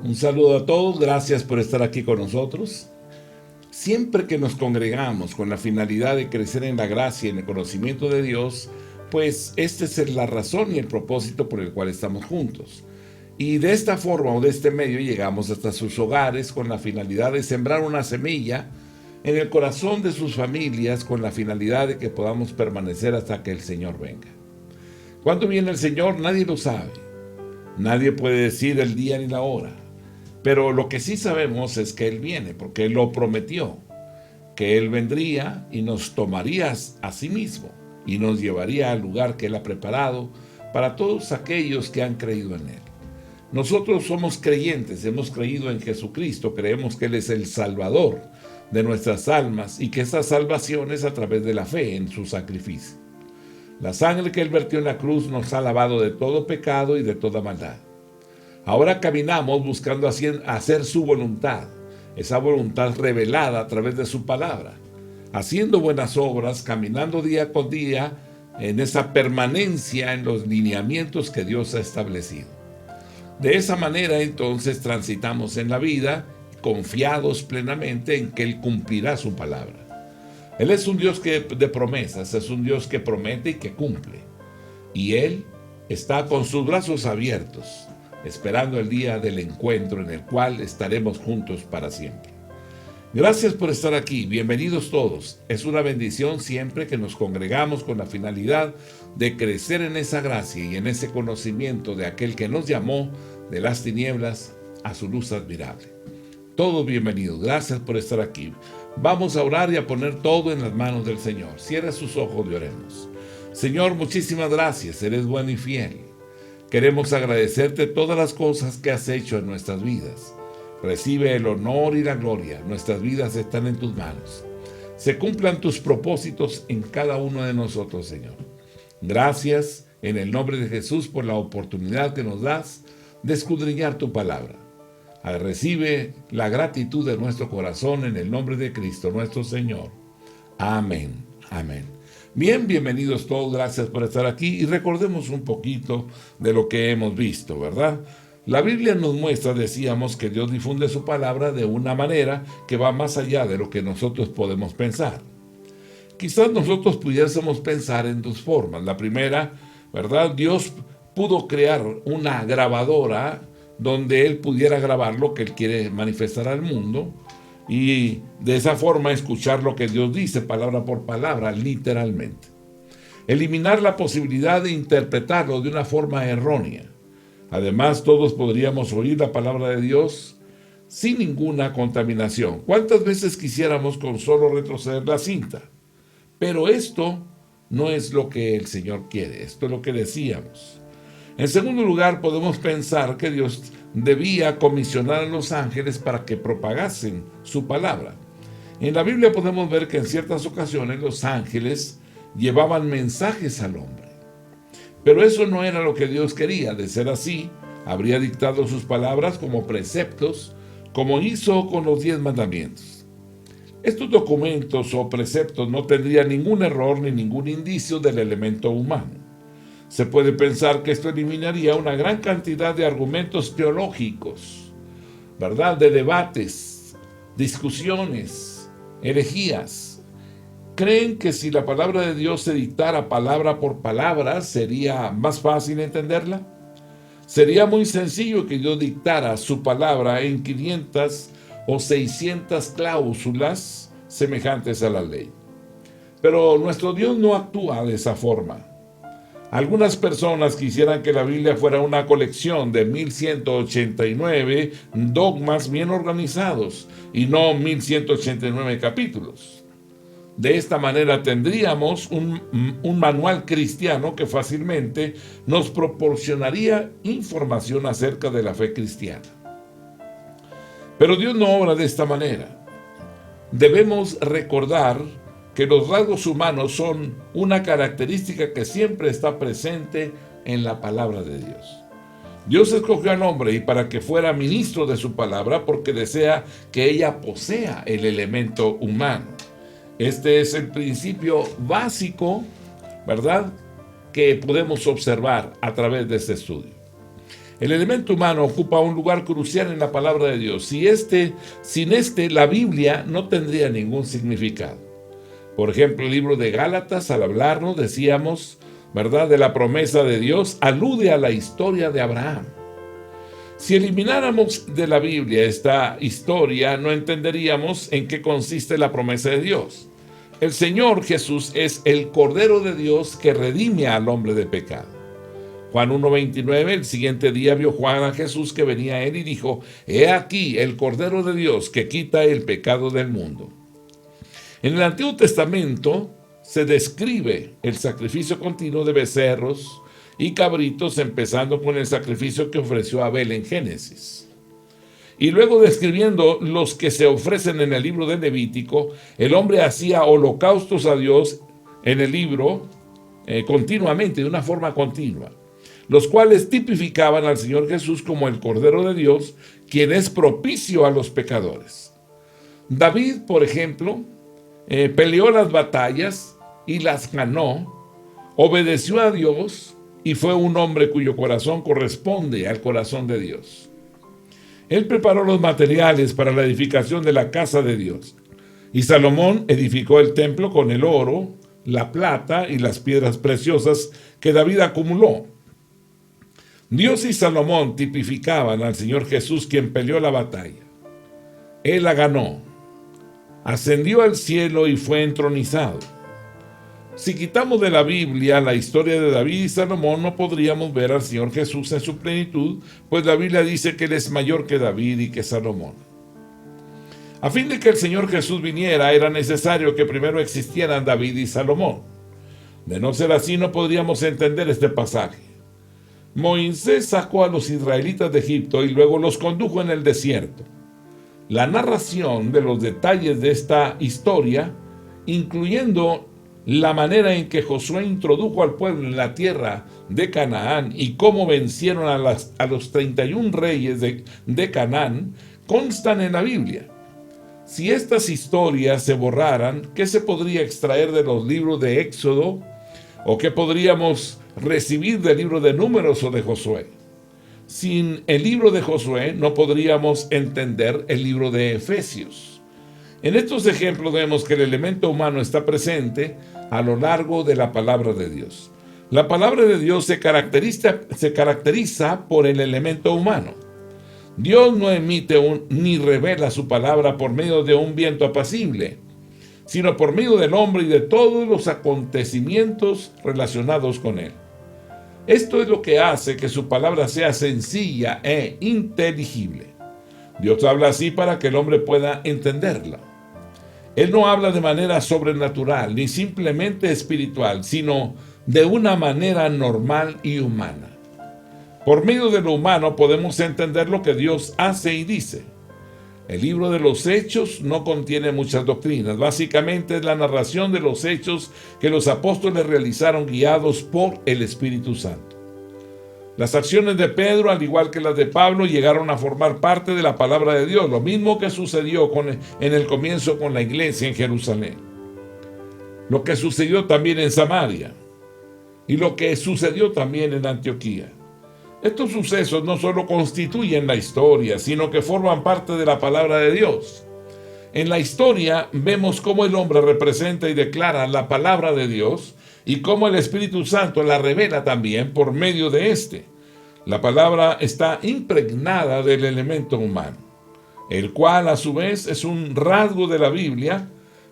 Un saludo a todos, gracias por estar aquí con nosotros. Siempre que nos congregamos con la finalidad de crecer en la gracia y en el conocimiento de Dios, pues esta es la razón y el propósito por el cual estamos juntos. Y de esta forma o de este medio llegamos hasta sus hogares con la finalidad de sembrar una semilla en el corazón de sus familias con la finalidad de que podamos permanecer hasta que el Señor venga. ¿Cuándo viene el Señor? Nadie lo sabe. Nadie puede decir el día ni la hora. Pero lo que sí sabemos es que Él viene, porque Él lo prometió, que Él vendría y nos tomaría a sí mismo y nos llevaría al lugar que Él ha preparado para todos aquellos que han creído en Él. Nosotros somos creyentes, hemos creído en Jesucristo, creemos que Él es el Salvador de nuestras almas y que esa salvación es a través de la fe en su sacrificio. La sangre que Él vertió en la cruz nos ha lavado de todo pecado y de toda maldad. Ahora caminamos buscando hacer su voluntad, esa voluntad revelada a través de su palabra, haciendo buenas obras, caminando día con día en esa permanencia en los lineamientos que Dios ha establecido. De esa manera entonces transitamos en la vida confiados plenamente en que Él cumplirá su palabra. Él es un Dios de promesas, es un Dios que promete y que cumple. Y Él está con sus brazos abiertos, esperando el día del encuentro en el cual estaremos juntos para siempre. Gracias por estar aquí, bienvenidos todos. Es una bendición siempre que nos congregamos con la finalidad de crecer en esa gracia y en ese conocimiento de aquel que nos llamó de las tinieblas a su luz admirable. Todos bienvenidos, gracias por estar aquí. Vamos a orar y a poner todo en las manos del Señor. Cierra sus ojos y oremos. Señor, muchísimas gracias, eres bueno y fiel. Queremos agradecerte todas las cosas que has hecho en nuestras vidas. Recibe el honor y la gloria. Nuestras vidas están en tus manos. Se cumplan tus propósitos en cada uno de nosotros, Señor. Gracias en el nombre de Jesús por la oportunidad que nos das de escudriñar tu palabra. Recibe la gratitud de nuestro corazón en el nombre de Cristo, nuestro Señor. Amén. Amén. Bien, bienvenidos todos, gracias por estar aquí y recordemos un poquito de lo que hemos visto, ¿verdad? La Biblia nos muestra, decíamos, que Dios difunde su palabra de una manera que va más allá de lo que nosotros podemos pensar. Quizás nosotros pudiésemos pensar en dos formas. La primera, ¿verdad? Dios pudo crear una grabadora donde Él pudiera grabar lo que Él quiere manifestar al mundo y de esa forma escuchar lo que Dios dice palabra por palabra, literalmente. Eliminar la posibilidad de interpretarlo de una forma errónea. Además, todos podríamos oír la palabra de Dios sin ninguna contaminación. ¿Cuántas veces quisiéramos con solo retroceder la cinta? Pero esto no es lo que el Señor quiere, esto es lo que decíamos. En segundo lugar, podemos pensar que Dios debía comisionar a los ángeles para que propagasen su palabra. En la Biblia podemos ver que en ciertas ocasiones los ángeles llevaban mensajes al hombre. Pero eso no era lo que Dios quería. De ser así, habría dictado sus palabras como preceptos, como hizo con los 10 mandamientos. Estos documentos o preceptos no tendrían ningún error ni ningún indicio del elemento humano. Se puede pensar que esto eliminaría una gran cantidad de argumentos teológicos, ¿verdad? De debates, discusiones, herejías. ¿Creen que si la palabra de Dios se dictara palabra por palabra, sería más fácil entenderla? Sería muy sencillo que Dios dictara su palabra en 500 o 600 cláusulas semejantes a la ley. Pero nuestro Dios no actúa de esa forma. Algunas personas quisieran que la Biblia fuera una colección de 1189 dogmas bien organizados y no 1189 capítulos. De esta manera tendríamos un manual cristiano que fácilmente nos proporcionaría información acerca de la fe cristiana. Pero Dios no obra de esta manera. Debemos recordar que los rasgos humanos son una característica que siempre está presente en la palabra de Dios. Dios escogió al hombre y para que fuera ministro de su palabra porque desea que ella posea el elemento humano. Este es el principio básico, ¿verdad?, que podemos observar a través de este estudio. El elemento humano ocupa un lugar crucial en la palabra de Dios. Sin este, la Biblia no tendría ningún significado. Por ejemplo, el libro de Gálatas, al hablarnos, decíamos, ¿verdad?, de la promesa de Dios, alude a la historia de Abraham. Si elimináramos de la Biblia esta historia, no entenderíamos en qué consiste la promesa de Dios. El Señor Jesús es el Cordero de Dios que redime al hombre de pecado. Juan 1:29, el siguiente día vio Juan a Jesús que venía a él y dijo: «He aquí el Cordero de Dios que quita el pecado del mundo». En el Antiguo Testamento se describe el sacrificio continuo de becerros y cabritos, empezando con el sacrificio que ofreció Abel en Génesis. Y luego describiendo los que se ofrecen en el libro de Levítico, el hombre hacía holocaustos a Dios en el libro continuamente, de una forma continua, los cuales tipificaban al Señor Jesús como el Cordero de Dios, quien es propicio a los pecadores. David, por ejemplo, peleó las batallas y las ganó, obedeció a Dios y fue un hombre cuyo corazón corresponde al corazón de Dios. Él preparó los materiales para la edificación de la casa de Dios, y Salomón edificó el templo con el oro, la plata y las piedras preciosas que David acumuló. Dios y Salomón tipificaban al Señor Jesús, quien peleó la batalla. Él la ganó, ascendió al cielo y fue entronizado. Si quitamos de la Biblia la historia de David y Salomón, no podríamos ver al Señor Jesús en su plenitud, pues la Biblia dice que Él es mayor que David y que Salomón. A fin de que el Señor Jesús viniera, era necesario que primero existieran David y Salomón. De no ser así, no podríamos entender este pasaje. Moisés sacó a los israelitas de Egipto y luego los condujo en el desierto. La narración de los detalles de esta historia, incluyendo la manera en que Josué introdujo al pueblo en la tierra de Canaán y cómo vencieron a los 31 reyes de Canaán, constan en la Biblia. Si estas historias se borraran, ¿qué se podría extraer de los libros de Éxodo? ¿O qué podríamos recibir del libro de Números o de Josué? Sin el libro de Josué no podríamos entender el libro de Efesios. En estos ejemplos vemos que el elemento humano está presente a lo largo de la palabra de Dios. La palabra de Dios se caracteriza por el elemento humano. Dios no emite ni revela su palabra por medio de un viento apacible, sino por medio del hombre y de todos los acontecimientos relacionados con él. Esto es lo que hace que su palabra sea sencilla e inteligible. Dios habla así para que el hombre pueda entenderla. Él no habla de manera sobrenatural ni simplemente espiritual, sino de una manera normal y humana. Por medio de lo humano podemos entender lo que Dios hace y dice. El libro de los Hechos no contiene muchas doctrinas. Básicamente es la narración de los hechos que los apóstoles realizaron guiados por el Espíritu Santo. Las acciones de Pedro, al igual que las de Pablo, llegaron a formar parte de la palabra de Dios, lo mismo que sucedió en el comienzo con la iglesia en Jerusalén. Lo que sucedió también en Samaria y lo que sucedió también en Antioquía. Estos sucesos no solo constituyen la historia, sino que forman parte de la palabra de Dios. En la historia vemos cómo el hombre representa y declara la palabra de Dios y cómo el Espíritu Santo la revela también por medio de éste. La palabra está impregnada del elemento humano, el cual a su vez es un rasgo de la Biblia.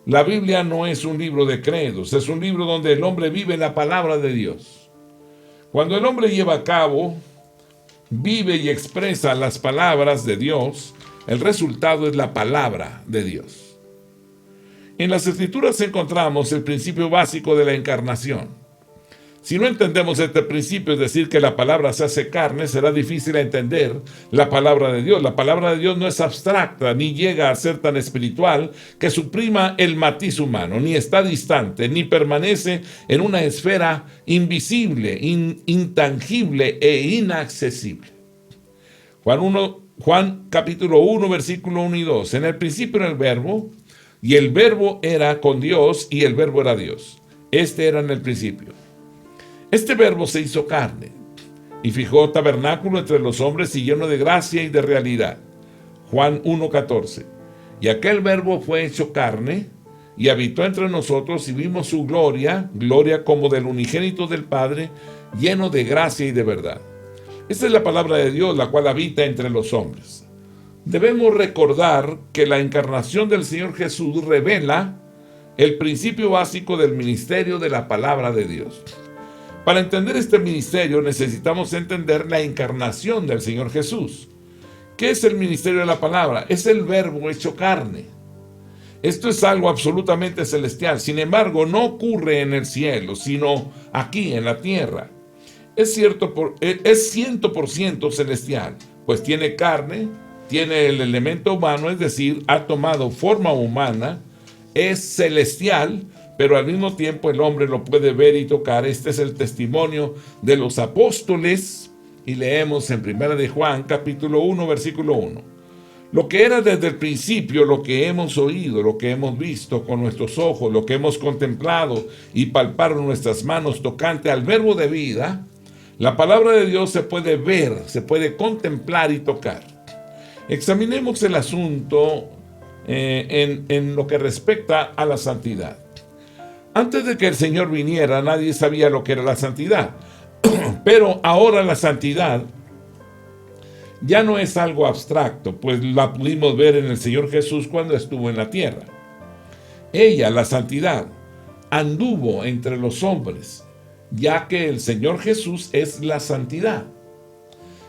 La Biblia no es un libro de credos, es un libro donde el hombre vive la palabra de Dios. Cuando el hombre lleva a cabo, vive y expresa las palabras de Dios, el resultado es la palabra de Dios. En las Escrituras encontramos el principio básico de la encarnación. Si no entendemos este principio, es decir, que la palabra se hace carne, será difícil entender la palabra de Dios. La palabra de Dios no es abstracta, ni llega a ser tan espiritual que suprima el matiz humano, ni está distante, ni permanece en una esfera invisible, intangible e inaccesible. Juan capítulo 1, versículo 1 y 2. En el principio era el Verbo, y el Verbo era con Dios, y el Verbo era Dios. Este era en el principio. Este Verbo se hizo carne. y fijó tabernáculo entre los hombres y lleno de gracia y de realidad. Juan 1:14. Y aquel verbo fue hecho carne y habitó entre nosotros y vimos su gloria, gloria como del unigénito del Padre, lleno de gracia y de verdad. Esta es la palabra de Dios, la cual habita entre los hombres. Debemos recordar que la encarnación del Señor Jesús revela el principio básico del ministerio de la palabra de Dios. Para entender este ministerio necesitamos entender la encarnación del Señor Jesús. ¿Qué es el ministerio de la palabra? Es el verbo hecho carne. Esto es algo absolutamente celestial. Sin embargo, no ocurre en el cielo, sino aquí en la tierra. Es 100% celestial, pues tiene carne, tiene el elemento humano, es decir, ha tomado forma humana, es celestial, pero al mismo tiempo el hombre lo puede ver y tocar. Este es el testimonio de los apóstoles, y leemos en 1 de Juan, capítulo 1, versículo 1. Lo que era desde el principio, lo que hemos oído, lo que hemos visto con nuestros ojos, lo que hemos contemplado y palparon nuestras manos tocante al verbo de vida, la palabra de Dios se puede ver, se puede contemplar y tocar. Examinemos el asunto en lo que respecta a la santidad. Antes de que el Señor viniera, nadie sabía lo que era la santidad. Pero ahora la santidad ya no es algo abstracto, pues la pudimos ver en el Señor Jesús cuando estuvo en la tierra. Ella, la santidad, anduvo entre los hombres, ya que el Señor Jesús es la santidad.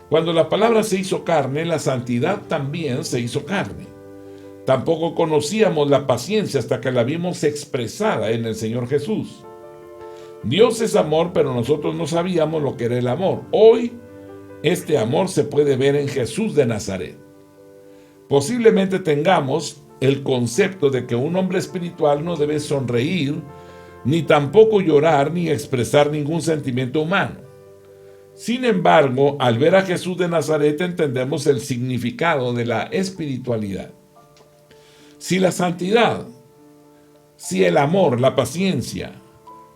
Cuando la palabra se hizo carne, la santidad también se hizo carne. Tampoco conocíamos la paciencia hasta que la vimos expresada en el Señor Jesús. Dios es amor, pero nosotros no sabíamos lo que era el amor. Hoy, este amor se puede ver en Jesús de Nazaret. Posiblemente tengamos el concepto de que un hombre espiritual no debe sonreír, ni tampoco llorar, ni expresar ningún sentimiento humano. Sin embargo, al ver a Jesús de Nazaret entendemos el significado de la espiritualidad. Si la santidad, si el amor, la paciencia,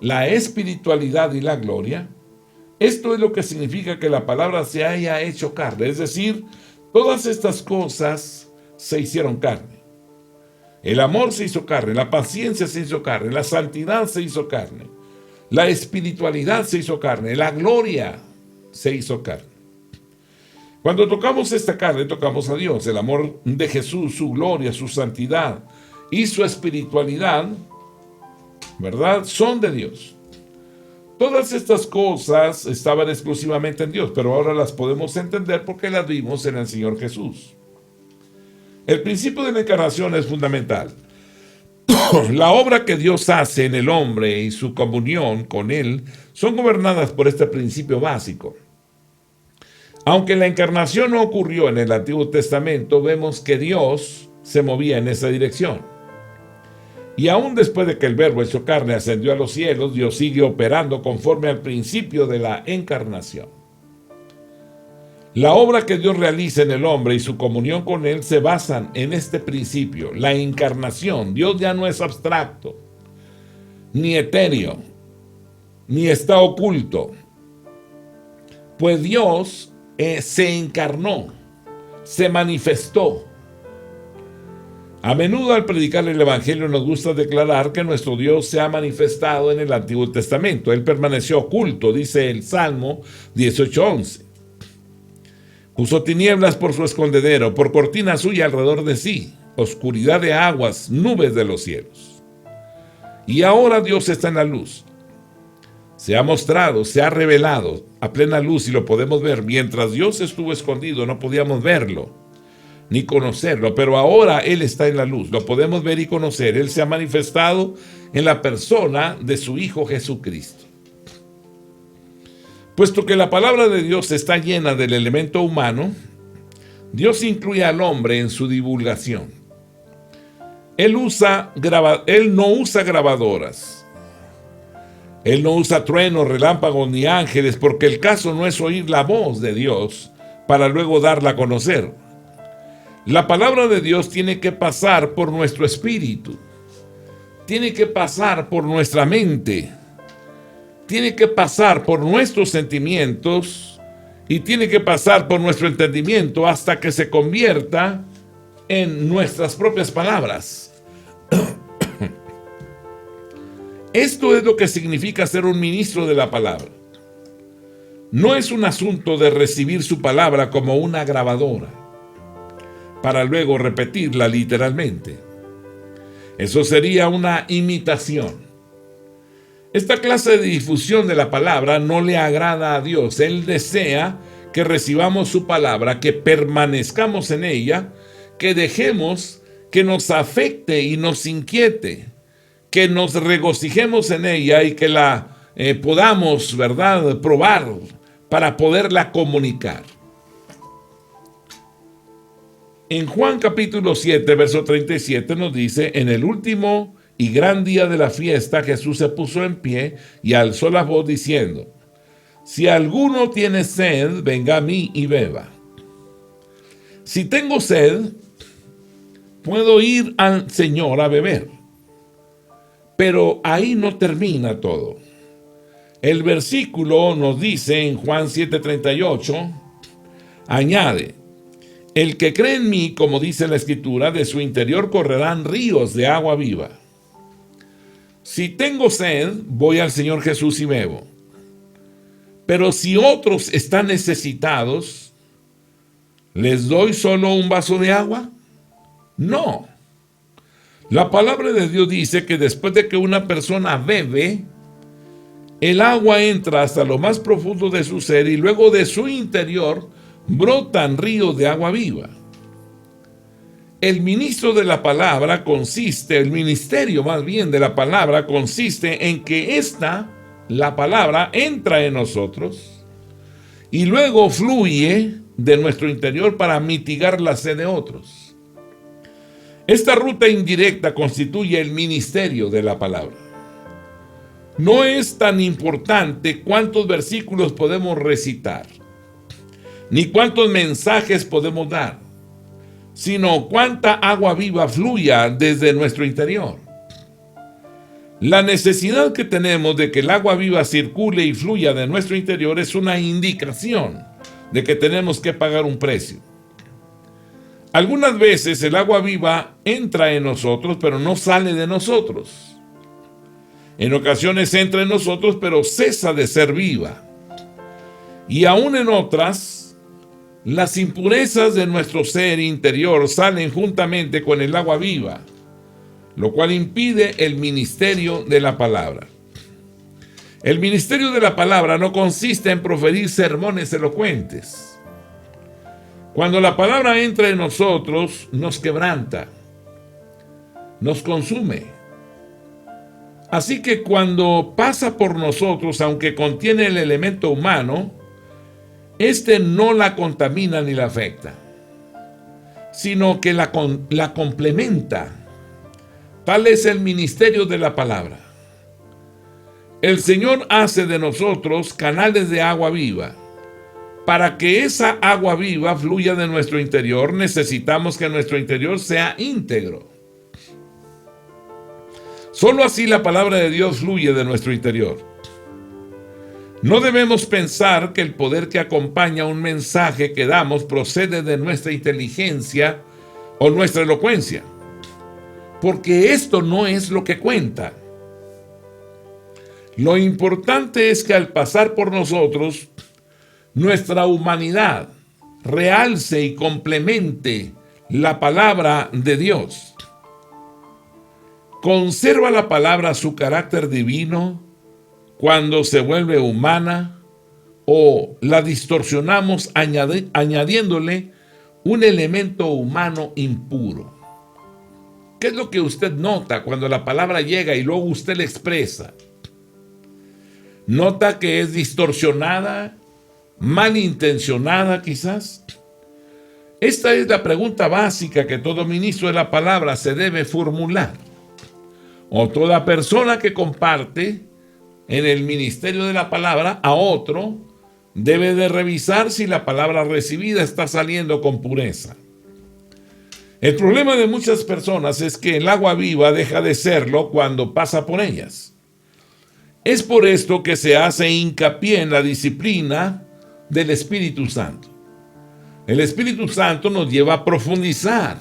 la espiritualidad y la gloria, esto es lo que significa que la palabra se haya hecho carne, es decir, todas estas cosas se hicieron carne. El amor se hizo carne, la paciencia se hizo carne, la santidad se hizo carne, la espiritualidad se hizo carne, la gloria se hizo carne. Cuando tocamos esta carne, tocamos a Dios. El amor de Jesús, su gloria, su santidad y su espiritualidad, ¿verdad?, son de Dios. Todas estas cosas estaban exclusivamente en Dios, pero ahora las podemos entender porque las vimos en el Señor Jesús. El principio de la encarnación es fundamental. La obra que Dios hace en el hombre y su comunión con Él son gobernadas por este principio básico. Aunque la encarnación no ocurrió en el Antiguo Testamento, vemos que Dios se movía en esa dirección. Y aún después de que el Verbo hecho carne ascendió a los cielos, Dios sigue operando conforme al principio de la encarnación. La obra que Dios realiza en el hombre y su comunión con Él se basan en este principio, la encarnación. Dios ya no es abstracto, ni etéreo, ni está oculto. Pues Dios se encarnó, se manifestó. A menudo al predicar el Evangelio nos gusta declarar que nuestro Dios se ha manifestado en el Antiguo Testamento. Él permaneció oculto, dice el Salmo 18:11. Puso tinieblas por su escondedero, por cortina suya alrededor de sí, oscuridad de aguas, nubes de los cielos. Y ahora Dios está en la luz. Se ha mostrado, se ha revelado a plena luz y lo podemos ver. Mientras Dios estuvo escondido no podíamos verlo ni conocerlo, pero ahora Él está en la luz, lo podemos ver y conocer. Él se ha manifestado en la persona de su Hijo Jesucristo. Puesto que la palabra de Dios está llena del elemento humano, Dios incluye al hombre en su divulgación. Él no usa grabadoras. Él no usa truenos, relámpagos ni ángeles, porque el caso no es oír la voz de Dios para luego darla a conocer. La palabra de Dios tiene que pasar por nuestro espíritu, tiene que pasar por nuestra mente, tiene que pasar por nuestros sentimientos y tiene que pasar por nuestro entendimiento hasta que se convierta en nuestras propias palabras. Esto es lo que significa ser un ministro de la palabra. No es un asunto de recibir su palabra como una grabadora, para luego repetirla literalmente. Eso sería una imitación. Esta clase de difusión de la palabra no le agrada a Dios. Él desea que recibamos su palabra, que permanezcamos en ella, que dejemos que nos afecte y nos inquiete, que nos regocijemos en ella y que la podamos, ¿verdad?, probar para poderla comunicar. En Juan capítulo 7, verso 37 nos dice: en el último y gran día de la fiesta, Jesús se puso en pie y alzó la voz diciendo: si alguno tiene sed, venga a mí y beba. Si tengo sed, puedo ir al Señor a beber. Pero ahí no termina todo. El versículo nos dice en Juan 7:38, añade: el que cree en mí, como dice la Escritura, de su interior correrán ríos de agua viva. Si tengo sed, voy al Señor Jesús y bebo. Pero si otros están necesitados, ¿les doy solo un vaso de agua? No. La palabra de Dios dice que después de que una persona bebe, el agua entra hasta lo más profundo de su ser y luego de su interior brotan ríos de agua viva. El ministerio de la palabra consiste en que la palabra entra en nosotros y luego fluye de nuestro interior para mitigar la sed de otros. Esta ruta indirecta constituye el ministerio de la palabra. No es tan importante cuántos versículos podemos recitar, ni cuántos mensajes podemos dar, sino cuánta agua viva fluya desde nuestro interior. La necesidad que tenemos de que el agua viva circule y fluya de nuestro interior es una indicación de que tenemos que pagar un precio. Algunas veces el agua viva entra en nosotros, pero no sale de nosotros. En ocasiones entra en nosotros, pero cesa de ser viva. Y aún en otras, las impurezas de nuestro ser interior salen juntamente con el agua viva, lo cual impide el ministerio de la palabra. El ministerio de la palabra no consiste en proferir sermones elocuentes. Cuando la palabra entra en nosotros, nos quebranta, nos consume. Así que cuando pasa por nosotros, aunque contiene el elemento humano, este no la contamina ni la afecta, sino que la complementa. Tal es el ministerio de la palabra. El Señor hace de nosotros canales de agua viva. Para que esa agua viva fluya de nuestro interior, necesitamos que nuestro interior sea íntegro. Solo así la palabra de Dios fluye de nuestro interior. No debemos pensar que el poder que acompaña un mensaje que damos procede de nuestra inteligencia o nuestra elocuencia, porque esto no es lo que cuenta. Lo importante es que al pasar por nosotros, nuestra humanidad realce y complemente la palabra de Dios. ¿Conserva la palabra su carácter divino cuando se vuelve humana o la distorsionamos añadiéndole un elemento humano impuro? ¿Qué es lo que usted nota cuando la palabra llega y luego usted la expresa? ¿Nota que es distorsionada, malintencionada quizás? Esta es la pregunta básica que todo ministro de la palabra se debe formular, o toda persona que comparte en el ministerio de la palabra a otro debe de revisar si la palabra recibida está saliendo con pureza. El problema de muchas personas es que el agua viva deja de serlo cuando pasa por ellas. Es por esto que se hace hincapié en la disciplina del Espíritu Santo. El Espíritu Santo nos lleva a profundizar,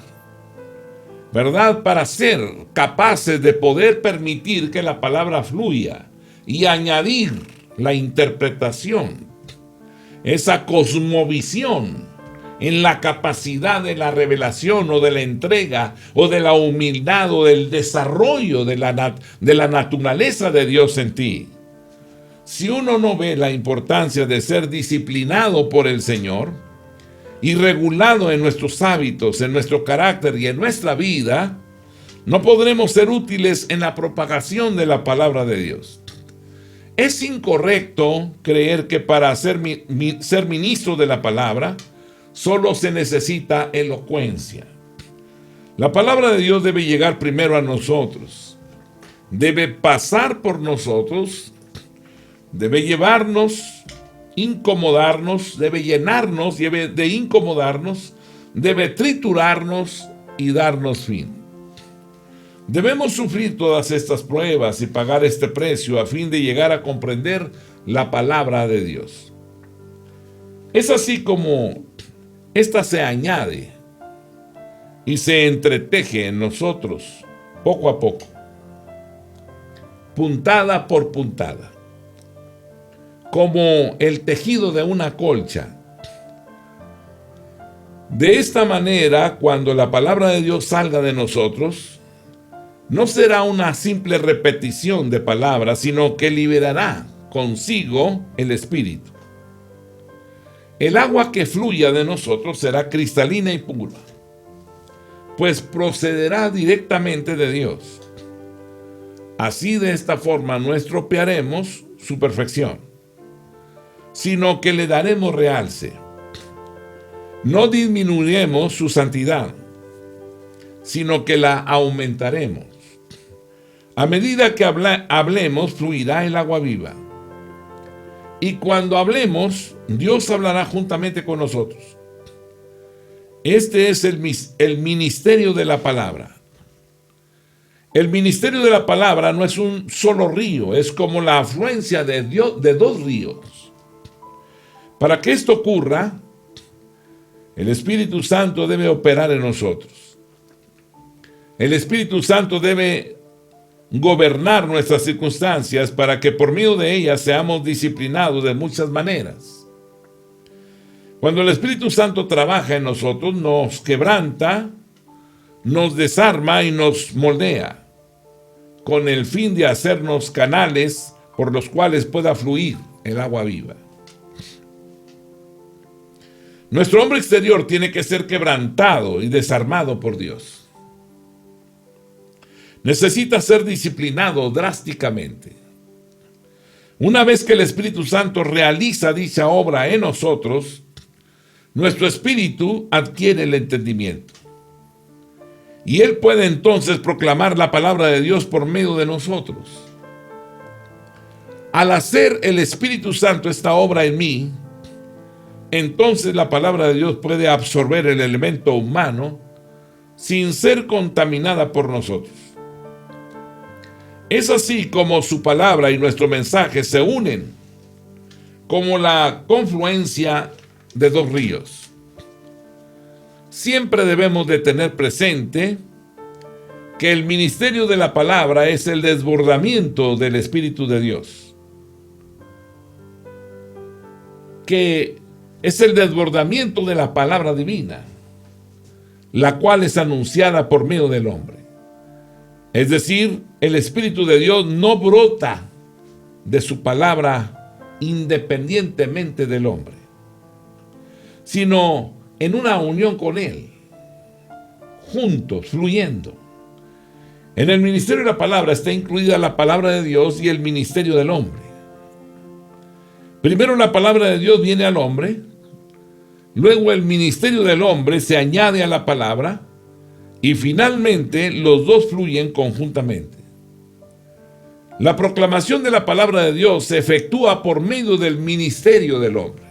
¿verdad? Para ser capaces de poder permitir que la palabra fluya y añadir la interpretación, esa cosmovisión en la capacidad de la revelación o de la entrega o de la humildad o del desarrollo de la naturaleza de Dios en ti. Si uno no ve la importancia de ser disciplinado por el Señor y regulado en nuestros hábitos, en nuestro carácter y en nuestra vida, no podremos ser útiles en la propagación de la palabra de Dios. Es incorrecto creer que para ser ministro de la palabra solo se necesita elocuencia. La palabra de Dios debe llegar primero a nosotros, debe pasar por nosotros, debe llevarnos, incomodarnos, debe llenarnos, debe de incomodarnos, debe triturarnos y darnos fin. Debemos sufrir todas estas pruebas y pagar este precio a fin de llegar a comprender la palabra de Dios. Es así como esta se añade y se entreteje en nosotros poco a poco, puntada por puntada, como el tejido de una colcha. De esta manera, cuando la palabra de Dios salga de nosotros, no será una simple repetición de palabras, sino que liberará consigo el Espíritu. El agua que fluya de nosotros será cristalina y pura, pues procederá directamente de Dios. Así, de esta forma, no estropearemos su perfección, sino que le daremos realce. No disminuiremos su santidad, sino que la aumentaremos. A medida que hablemos, fluirá el agua viva. Y cuando hablemos, Dios hablará juntamente con nosotros. Este es el ministerio de la palabra. El ministerio de la palabra no es un solo río, es como la afluencia de dos ríos. Para que esto ocurra, el Espíritu Santo debe operar en nosotros. El Espíritu Santo debe gobernar nuestras circunstancias para que por medio de ellas seamos disciplinados de muchas maneras. Cuando el Espíritu Santo trabaja en nosotros, nos quebranta, nos desarma y nos moldea, con el fin de hacernos canales por los cuales pueda fluir el agua viva. Nuestro hombre exterior tiene que ser quebrantado y desarmado por Dios. Necesita ser disciplinado drásticamente. Una vez que el Espíritu Santo realiza dicha obra en nosotros, nuestro espíritu adquiere el entendimiento. Y Él puede entonces proclamar la palabra de Dios por medio de nosotros. Al hacer el Espíritu Santo esta obra en mí, entonces la palabra de Dios puede absorber el elemento humano sin ser contaminada por nosotros. Es así como su palabra y nuestro mensaje se unen, como la confluencia de dos ríos. Siempre debemos de tener presente que el ministerio de la palabra es el desbordamiento del Espíritu de Dios, que es el desbordamiento de la palabra divina, la cual es anunciada por medio del hombre. Es decir, el Espíritu de Dios no brota de su palabra independientemente del hombre, sino en una unión con Él, juntos, fluyendo. En el ministerio de la palabra está incluida la palabra de Dios y el ministerio del hombre. Primero la palabra de Dios viene al hombre, luego el ministerio del hombre se añade a la palabra, y finalmente los dos fluyen conjuntamente. La proclamación de la palabra de Dios se efectúa por medio del ministerio del hombre.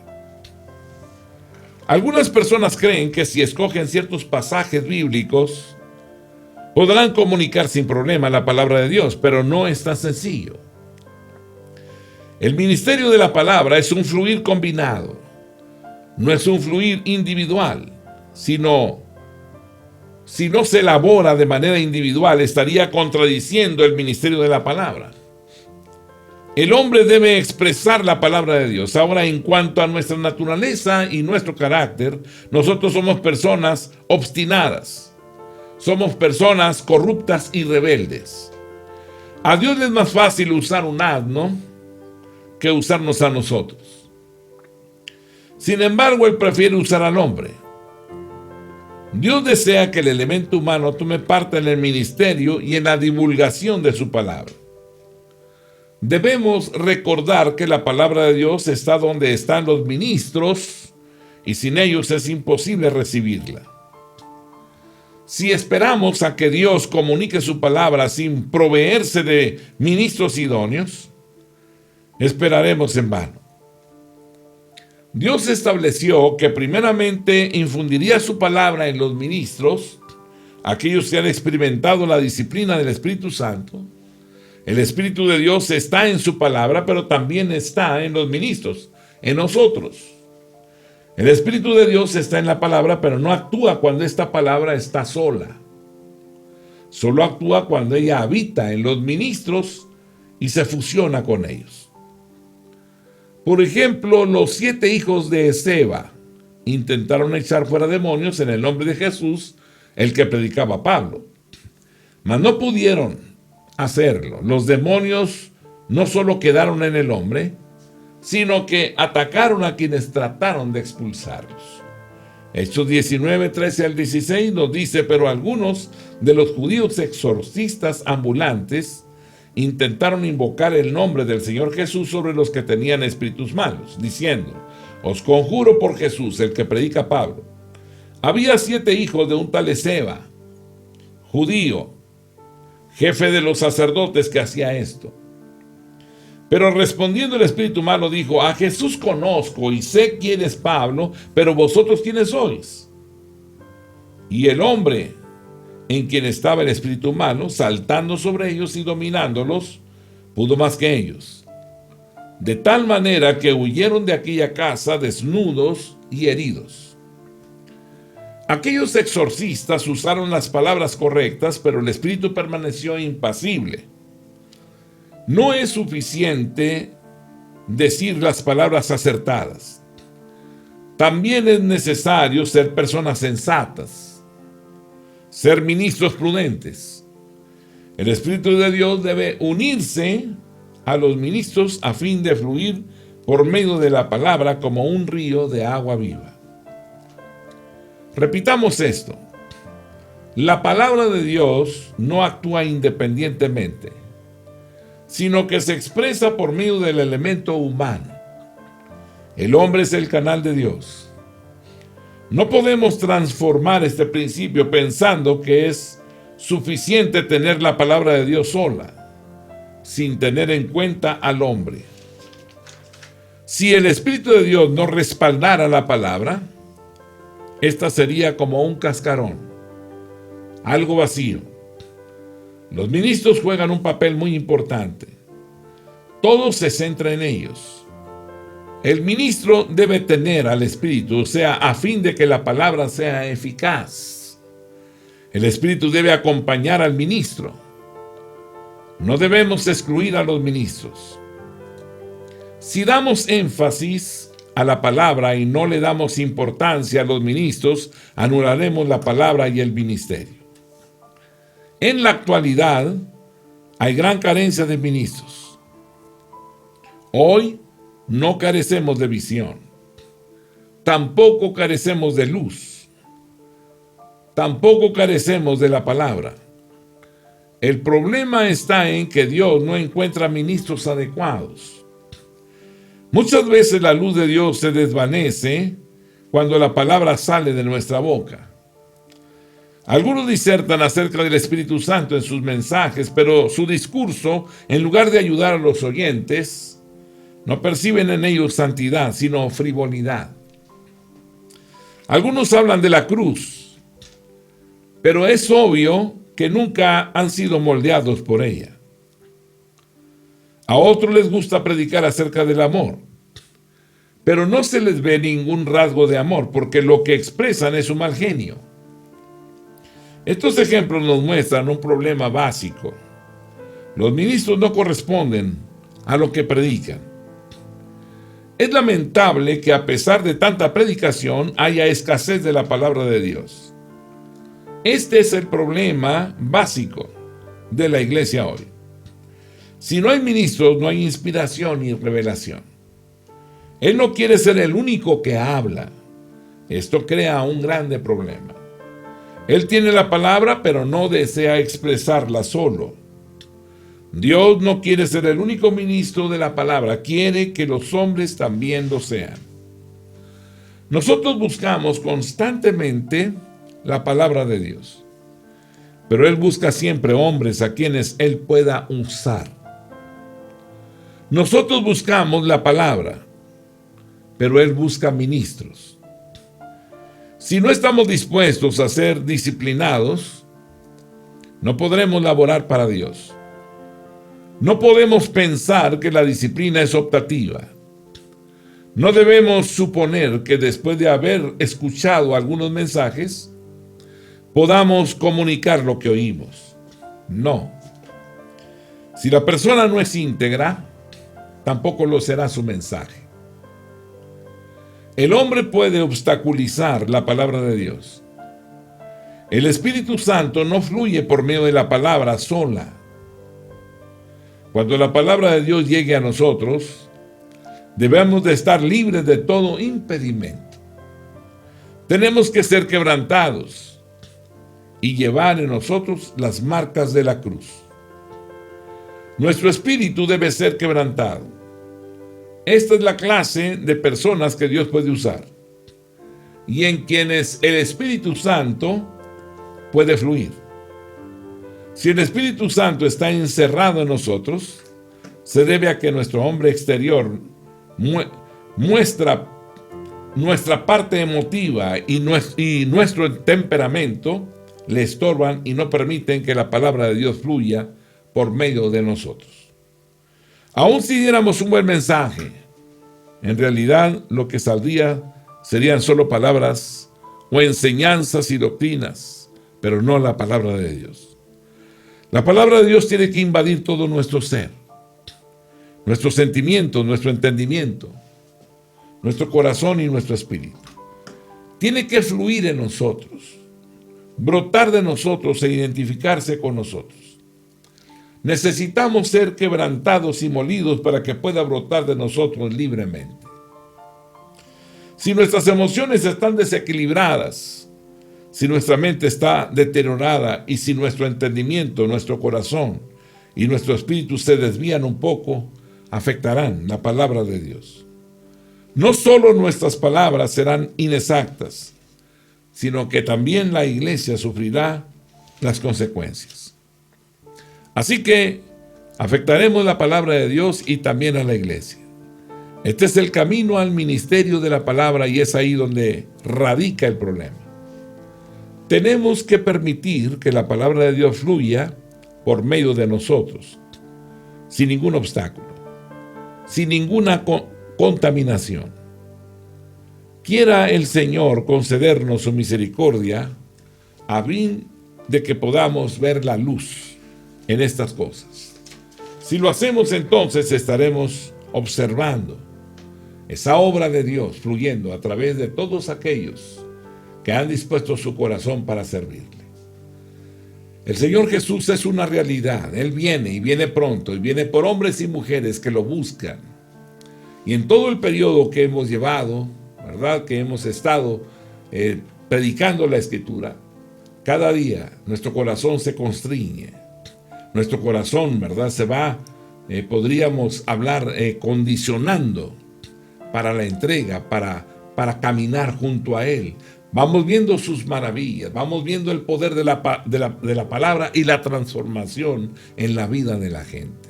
Algunas personas creen que si escogen ciertos pasajes bíblicos, podrán comunicar sin problema la palabra de Dios, pero no es tan sencillo. El ministerio de la palabra es un fluir combinado. no es un fluir individual, sino si no se elabora de manera individual, estaría contradiciendo el ministerio de la palabra. El hombre debe expresar la palabra de Dios. Ahora, en cuanto a nuestra naturaleza y nuestro carácter, nosotros somos personas obstinadas. Somos personas corruptas y rebeldes. A Dios le es más fácil usar un asno que usarnos a nosotros. Sin embargo, Él prefiere usar al hombre. Dios desea que el elemento humano tome parte en el ministerio y en la divulgación de su palabra. Debemos recordar que la palabra de Dios está donde están los ministros y sin ellos es imposible recibirla. Si esperamos a que Dios comunique su palabra sin proveerse de ministros idóneos, esperaremos en vano. Dios estableció que primeramente infundiría su palabra en los ministros, aquellos que han experimentado la disciplina del Espíritu Santo. El Espíritu de Dios está en su palabra, pero también está en los ministros, en nosotros. El Espíritu de Dios está en la palabra, pero no actúa cuando esta palabra está sola. Solo actúa cuando ella habita en los ministros y se fusiona con ellos. Por ejemplo, los 7 hijos de Seba intentaron echar fuera demonios en el nombre de Jesús, el que predicaba Pablo. Mas no pudieron hacerlo. Los demonios no solo quedaron en el hombre, sino que atacaron a quienes trataron de expulsarlos. Hechos 19, 13 al 16 nos dice: pero algunos de los judíos exorcistas ambulantes intentaron invocar el nombre del Señor Jesús sobre los que tenían espíritus malos, diciendo: os conjuro por Jesús, el que predica Pablo. Había 7 hijos de un tal Seba, judío, jefe de los sacerdotes, que hacía esto. Pero respondiendo el espíritu malo dijo: a Jesús conozco y sé quién es Pablo, pero vosotros quiénes sois. Y el hombre en quien estaba el espíritu malo, saltando sobre ellos y dominándolos, pudo más que ellos. De tal manera que huyeron de aquella casa desnudos y heridos. Aquellos exorcistas usaron las palabras correctas, pero el espíritu permaneció impasible. No es suficiente decir las palabras acertadas. También es necesario ser personas sensatas, ser ministros prudentes. El Espíritu de Dios debe unirse a los ministros a fin de fluir por medio de la palabra como un río de agua viva. Repitamos esto: la palabra de Dios no actúa independientemente, sino que se expresa por medio del elemento humano. El hombre es el canal de Dios. No podemos transformar este principio pensando que es suficiente tener la palabra de Dios sola, sin tener en cuenta al hombre. Si el Espíritu de Dios no respaldara la palabra, esta sería como un cascarón, algo vacío. Los ministros juegan un papel muy importante. Todo se centra en ellos. El ministro debe tener al Espíritu, o sea, a fin de que la palabra sea eficaz. El Espíritu debe acompañar al ministro. No debemos excluir a los ministros. Si damos énfasis a la palabra y no le damos importancia a los ministros, anularemos la palabra y el ministerio. En la actualidad, hay gran carencia de ministros. Hoy no carecemos de visión, tampoco carecemos de luz, tampoco carecemos de la palabra. El problema está en que Dios no encuentra ministros adecuados. Muchas veces la luz de Dios se desvanece cuando la palabra sale de nuestra boca. Algunos disertan acerca del Espíritu Santo en sus mensajes, pero su discurso, en lugar de ayudar a los oyentes, no perciben en ellos santidad, sino frivolidad. Algunos hablan de la cruz, pero es obvio que nunca han sido moldeados por ella. A otros les gusta predicar acerca del amor, pero no se les ve ningún rasgo de amor, porque lo que expresan es un mal genio. Estos ejemplos nos muestran un problema básico. Los ministros no corresponden a lo que predican. Es lamentable que a pesar de tanta predicación haya escasez de la palabra de Dios. Este es el problema básico de la iglesia hoy. Si no hay ministros, no hay inspiración ni revelación. Él no quiere ser el único que habla. Esto crea un grande problema. Él tiene la palabra, pero no desea expresarla solo. Dios no quiere ser el único ministro de la palabra, quiere que los hombres también lo sean. Nosotros buscamos constantemente la palabra de Dios, pero Él busca siempre hombres a quienes Él pueda usar. Nosotros buscamos la palabra, pero Él busca ministros. Si no estamos dispuestos a ser disciplinados, no podremos laborar para Dios. No podemos pensar que la disciplina es optativa. No debemos suponer que después de haber escuchado algunos mensajes, podamos comunicar lo que oímos. No. Si la persona no es íntegra, tampoco lo será su mensaje. El hombre puede obstaculizar la palabra de Dios. El Espíritu Santo no fluye por medio de la palabra sola. Cuando la palabra de Dios llegue a nosotros, debemos de estar libres de todo impedimento. Tenemos que ser quebrantados y llevar en nosotros las marcas de la cruz. Nuestro espíritu debe ser quebrantado. Esta es la clase de personas que Dios puede usar y en quienes el Espíritu Santo puede fluir. Si el Espíritu Santo está encerrado en nosotros, se debe a que nuestro hombre exterior muestra nuestra parte emotiva y nuestro temperamento le estorban y no permiten que la palabra de Dios fluya por medio de nosotros. Aún si diéramos un buen mensaje, en realidad lo que saldría serían solo palabras o enseñanzas y doctrinas, pero no la palabra de Dios. La palabra de Dios tiene que invadir todo nuestro ser, nuestros sentimientos, nuestro entendimiento, nuestro corazón y nuestro espíritu. Tiene que fluir en nosotros, brotar de nosotros e identificarse con nosotros. Necesitamos ser quebrantados y molidos para que pueda brotar de nosotros libremente. Si nuestras emociones están desequilibradas, si nuestra mente está deteriorada y si nuestro entendimiento, nuestro corazón y nuestro espíritu se desvían un poco, afectarán la palabra de Dios. No solo nuestras palabras serán inexactas, sino que también la iglesia sufrirá las consecuencias. Así que afectaremos la palabra de Dios y también a la iglesia. Este es el camino al ministerio de la palabra y es ahí donde radica el problema. Tenemos que permitir que la palabra de Dios fluya por medio de nosotros, sin ningún obstáculo, sin ninguna contaminación. Quiera el Señor concedernos su misericordia a fin de que podamos ver la luz en estas cosas. Si lo hacemos, entonces estaremos observando esa obra de Dios fluyendo a través de todos aquellos que han dispuesto su corazón para servirle. El Señor Jesús es una realidad. Él viene y viene pronto y viene por hombres y mujeres que lo buscan. Y en todo el periodo que hemos llevado, ¿verdad?, que hemos estado predicando la Escritura, cada día nuestro corazón se constriñe. Nuestro corazón, ¿verdad?, se va, podríamos hablar, condicionando para la entrega, para caminar junto a Él. Vamos viendo sus maravillas, vamos viendo el poder de la palabra y la transformación en la vida de la gente.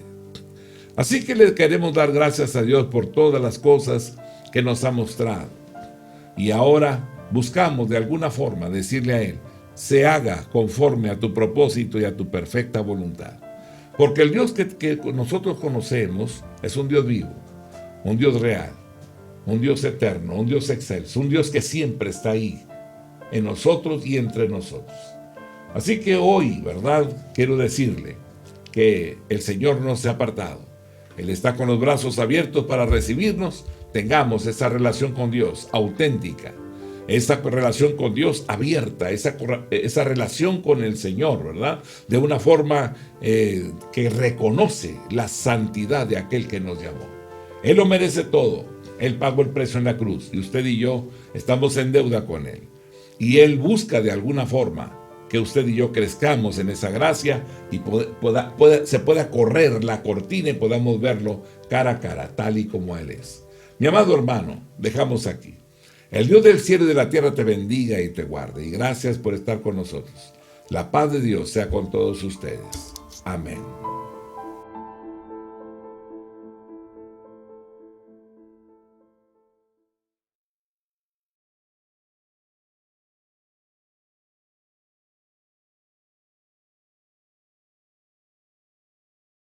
Así que le queremos dar gracias a Dios por todas las cosas que nos ha mostrado. Y ahora buscamos de alguna forma decirle a Él: se haga conforme a tu propósito y a tu perfecta voluntad. Porque el Dios que nosotros conocemos es un Dios vivo, un Dios real. un Dios eterno, un Dios excelso, un Dios que siempre está ahí, en nosotros y entre nosotros. Así que hoy, ¿verdad?, quiero decirle que el Señor no se ha apartado. Él está con los brazos abiertos para recibirnos. Tengamos esa relación con Dios auténtica, esa relación con Dios abierta, esa relación con el Señor, ¿verdad?, de una forma que reconoce la santidad de aquel que nos llamó. Él lo merece todo. Él pagó el precio en la cruz y usted y yo estamos en deuda con Él. Y Él busca de alguna forma que usted y yo crezcamos en esa gracia y se pueda correr la cortina y podamos verlo cara a cara, tal y como Él es. Mi amado hermano, dejamos aquí. El Dios del cielo y de la tierra te bendiga y te guarde. Y gracias por estar con nosotros. La paz de Dios sea con todos ustedes. Amén.